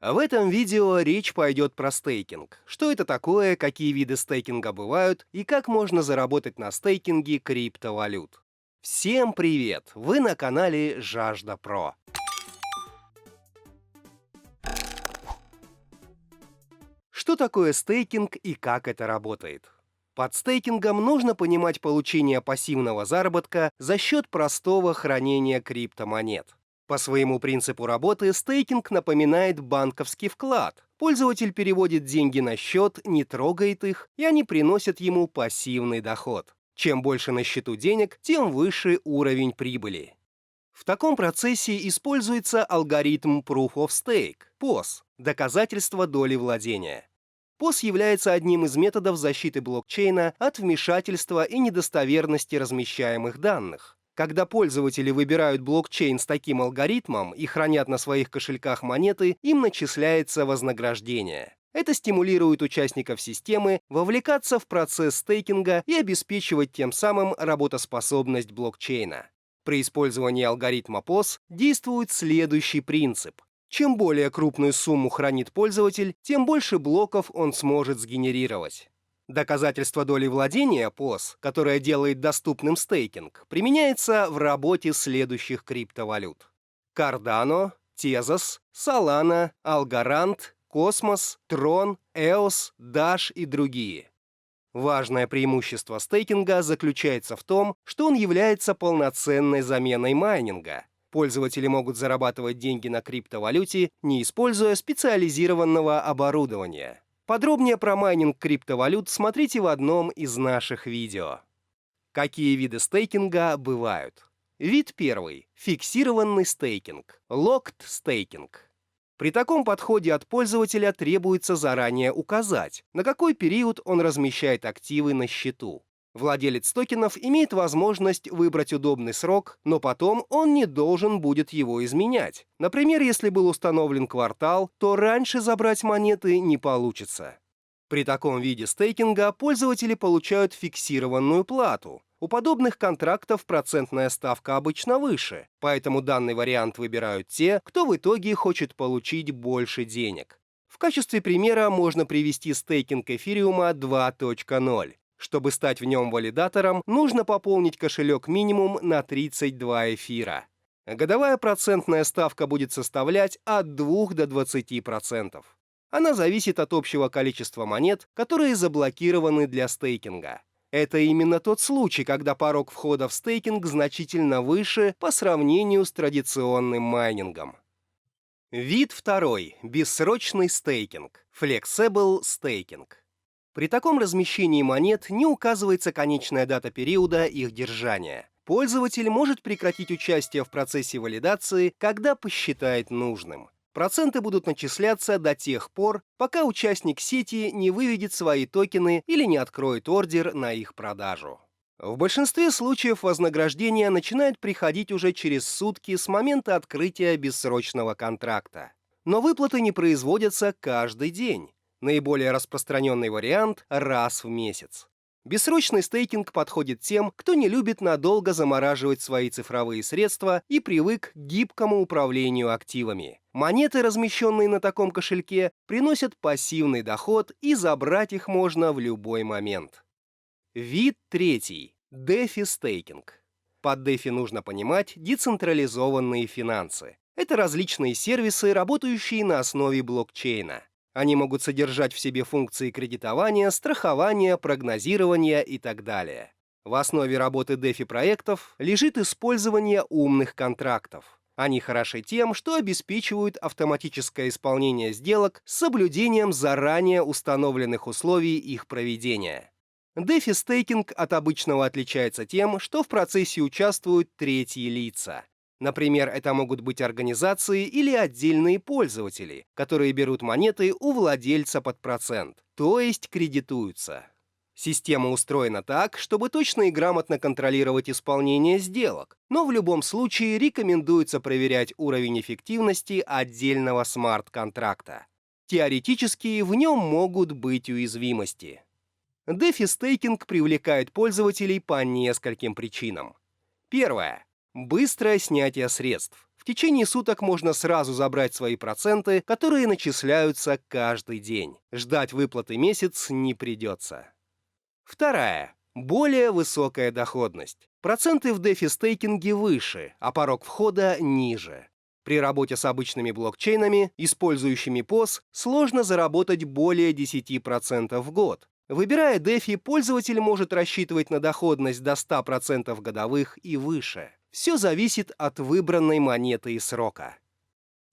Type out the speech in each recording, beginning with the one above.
В этом видео речь пойдет про стейкинг. Что это такое, какие виды стейкинга бывают и как можно заработать на стейкинге криптовалют. Всем привет! Вы на канале Жажда Про. Что такое стейкинг и как это работает? Под стейкингом нужно понимать получение пассивного заработка за счет простого хранения криптомонет. По своему принципу работы стейкинг напоминает банковский вклад. Пользователь переводит деньги на счет, не трогает их, и они приносят ему пассивный доход. Чем больше на счету денег, тем выше уровень прибыли. В таком процессе используется алгоритм Proof of Stake, POS, доказательство доли владения. POS является одним из методов защиты блокчейна от вмешательства и недостоверности размещаемых данных. Когда пользователи выбирают блокчейн с таким алгоритмом и хранят на своих кошельках монеты, им начисляется вознаграждение. Это стимулирует участников системы вовлекаться в процесс стейкинга и обеспечивать тем самым работоспособность блокчейна. При использовании алгоритма POS действует следующий принцип. Чем более крупную сумму хранит пользователь, тем больше блоков он сможет сгенерировать. Доказательство доли владения POS, которое делает доступным стейкинг, применяется в работе следующих криптовалют: Cardano, Tezos, Solana, Algorand, Cosmos, Tron, EOS, Dash и другие. Важное преимущество стейкинга заключается в том, что он является полноценной заменой майнинга. Пользователи могут зарабатывать деньги на криптовалюте, не используя специализированного оборудования. Подробнее про майнинг криптовалют смотрите в одном из наших видео. Какие виды стейкинга бывают? Вид первый – фиксированный стейкинг, locked стейкинг. При таком подходе от пользователя требуется заранее указать, на какой период он размещает активы на счету. Владелец токенов имеет возможность выбрать удобный срок, но потом он не должен будет его изменять. Например, если был установлен квартал, то раньше забрать монеты не получится. При таком виде стейкинга пользователи получают фиксированную плату. У подобных контрактов процентная ставка обычно выше, поэтому данный вариант выбирают те, кто в итоге хочет получить больше денег. В качестве примера можно привести стейкинг эфириума 2.0. Чтобы стать в нем валидатором, нужно пополнить кошелек минимум на 32 эфира. Годовая процентная ставка будет составлять от 2 до 20%. Она зависит от общего количества монет, которые заблокированы для стейкинга. Это именно тот случай, когда порог входа в стейкинг значительно выше по сравнению с традиционным майнингом. Вид второй – бессрочный стейкинг, flexible staking. При таком размещении монет не указывается конечная дата периода их держания. Пользователь может прекратить участие в процессе валидации, когда посчитает нужным. Проценты будут начисляться до тех пор, пока участник сети не выведет свои токены или не откроет ордер на их продажу. В большинстве случаев вознаграждение начинает приходить уже через сутки с момента открытия бессрочного контракта. Но выплаты не производятся каждый день. Наиболее распространенный вариант – раз в месяц. Бессрочный стейкинг подходит тем, кто не любит надолго замораживать свои цифровые средства и привык к гибкому управлению активами. Монеты, размещенные на таком кошельке, приносят пассивный доход, и забрать их можно в любой момент. Вид третий – DeFi стейкинг. Под DeFi нужно понимать децентрализованные финансы. Это различные сервисы, работающие на основе блокчейна. Они могут содержать в себе функции кредитования, страхования, прогнозирования и так далее. В основе работы DeFi-проектов лежит использование умных контрактов. Они хороши тем, что обеспечивают автоматическое исполнение сделок с соблюдением заранее установленных условий их проведения. DeFi-стейкинг от обычного отличается тем, что в процессе участвуют третьи лица. Например, это могут быть организации или отдельные пользователи, которые берут монеты у владельца под процент, то есть кредитуются. Система устроена так, чтобы точно и грамотно контролировать исполнение сделок, но в любом случае рекомендуется проверять уровень эффективности отдельного смарт-контракта. Теоретически в нем могут быть уязвимости. DeFi-стейкинг привлекает пользователей по нескольким причинам. Первое. Быстрое снятие средств. В течение суток можно сразу забрать свои проценты, которые начисляются каждый день. Ждать выплаты месяц не придется. Вторая. Более высокая доходность. Проценты в DeFi-стейкинге выше, а порог входа ниже. При работе с обычными блокчейнами, использующими POS, сложно заработать более 10% в год. Выбирая DeFi, пользователь может рассчитывать на доходность до 100% годовых и выше. Все зависит от выбранной монеты и срока.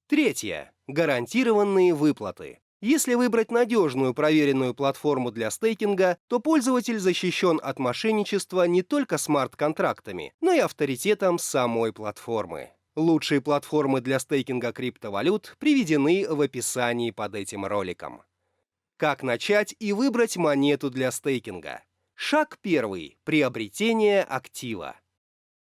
Третье. Гарантированные выплаты. Если выбрать надежную проверенную платформу для стейкинга, то пользователь защищен от мошенничества не только смарт-контрактами, но и авторитетом самой платформы. Лучшие платформы для стейкинга криптовалют приведены в описании под этим роликом. Как начать и выбрать монету для стейкинга? Шаг первый. Приобретение актива.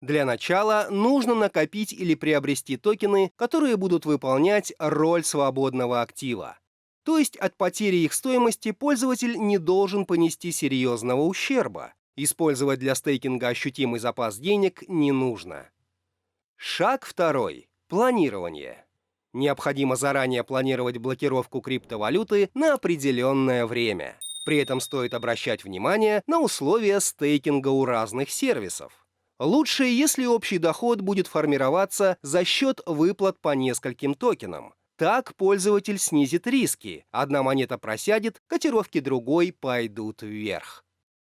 Для начала нужно накопить или приобрести токены, которые будут выполнять роль свободного актива. То есть от потери их стоимости пользователь не должен понести серьезного ущерба. Использовать для стейкинга ощутимый запас денег не нужно. Шаг второй. Планирование. Необходимо заранее планировать блокировку криптовалюты на определенное время. При этом стоит обращать внимание на условия стейкинга у разных сервисов. Лучше, если общий доход будет формироваться за счет выплат по нескольким токенам. Так пользователь снизит риски. Одна монета просядет, котировки другой пойдут вверх.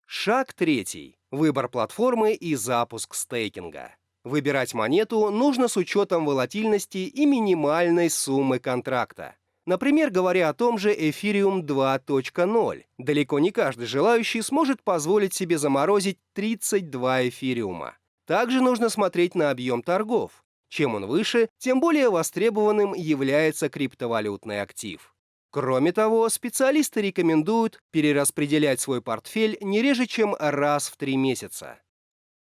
Шаг третий. Выбор платформы и запуск стейкинга. Выбирать монету нужно с учетом волатильности и минимальной суммы контракта. Например, говоря о том же Ethereum 2.0, далеко не каждый желающий сможет позволить себе заморозить 32 эфириума. Также нужно смотреть на объем торгов. Чем он выше, тем более востребованным является криптовалютный актив. Кроме того, специалисты рекомендуют перераспределять свой портфель не реже, чем раз в 3 месяца.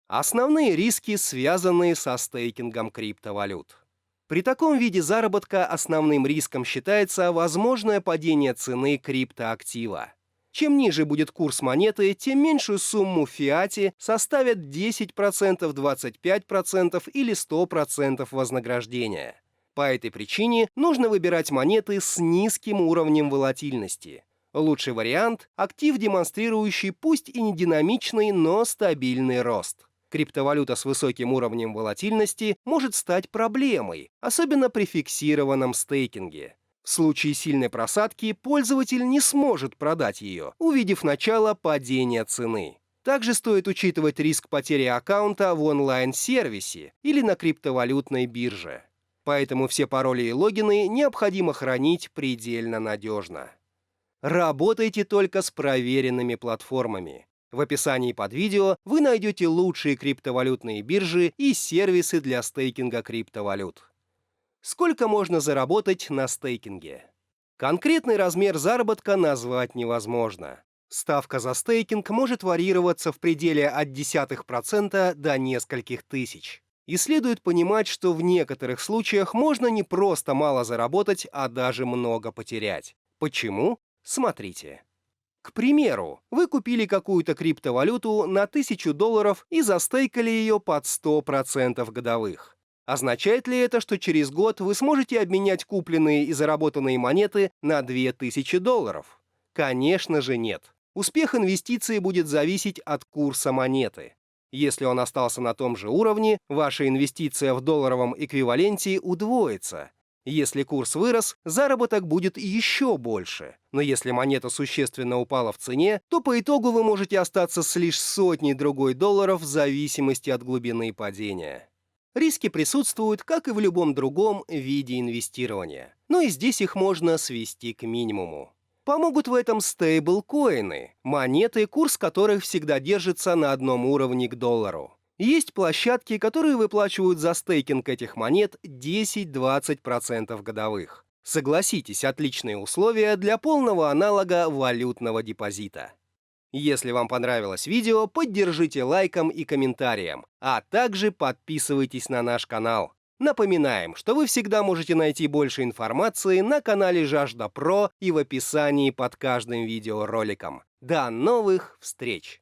Основные риски, связанные со стейкингом криптовалют. При таком виде заработка основным риском считается возможное падение цены криптоактива. Чем ниже будет курс монеты, тем меньшую сумму в фиате составят 10%, 25% или 100% вознаграждения. По этой причине нужно выбирать монеты с низким уровнем волатильности. Лучший вариант – актив, демонстрирующий пусть и не динамичный, но стабильный рост. Криптовалюта с высоким уровнем волатильности может стать проблемой, особенно при фиксированном стейкинге. В случае сильной просадки пользователь не сможет продать ее, увидев начало падения цены. Также стоит учитывать риск потери аккаунта в онлайн-сервисе или на криптовалютной бирже. Поэтому все пароли и логины необходимо хранить предельно надежно. Работайте только с проверенными платформами. В описании под видео вы найдете лучшие криптовалютные биржи и сервисы для стейкинга криптовалют. Сколько можно заработать на стейкинге? Конкретный размер заработка назвать невозможно. Ставка за стейкинг может варьироваться в пределе от 0,1% до нескольких тысяч. И следует понимать, что в некоторых случаях можно не просто мало заработать, а даже много потерять. Почему? Смотрите. К примеру, вы купили какую-то криптовалюту на $1000 и застейкали ее под 100% годовых. Означает ли это, что через год вы сможете обменять купленные и заработанные монеты на $2000? Конечно же нет. Успех инвестиции будет зависеть от курса монеты. Если он остался на том же уровне, ваша инвестиция в долларовом эквиваленте удвоится. Если курс вырос, заработок будет еще больше. Но если монета существенно упала в цене, то по итогу вы можете остаться с лишь сотней другой долларов в зависимости от глубины падения. Риски присутствуют, как и в любом другом виде инвестирования. Но и здесь их можно свести к минимуму. Помогут в этом стейблкоины, монеты, курс которых всегда держится на одном уровне к доллару. Есть площадки, которые выплачивают за стейкинг этих монет 10-20% годовых. Согласитесь, отличные условия для полного аналога валютного депозита. Если вам понравилось видео, поддержите лайком и комментарием, а также подписывайтесь на наш канал. Напоминаем, что вы всегда можете найти больше информации на канале Жажда Про и в описании под каждым видеороликом. До новых встреч!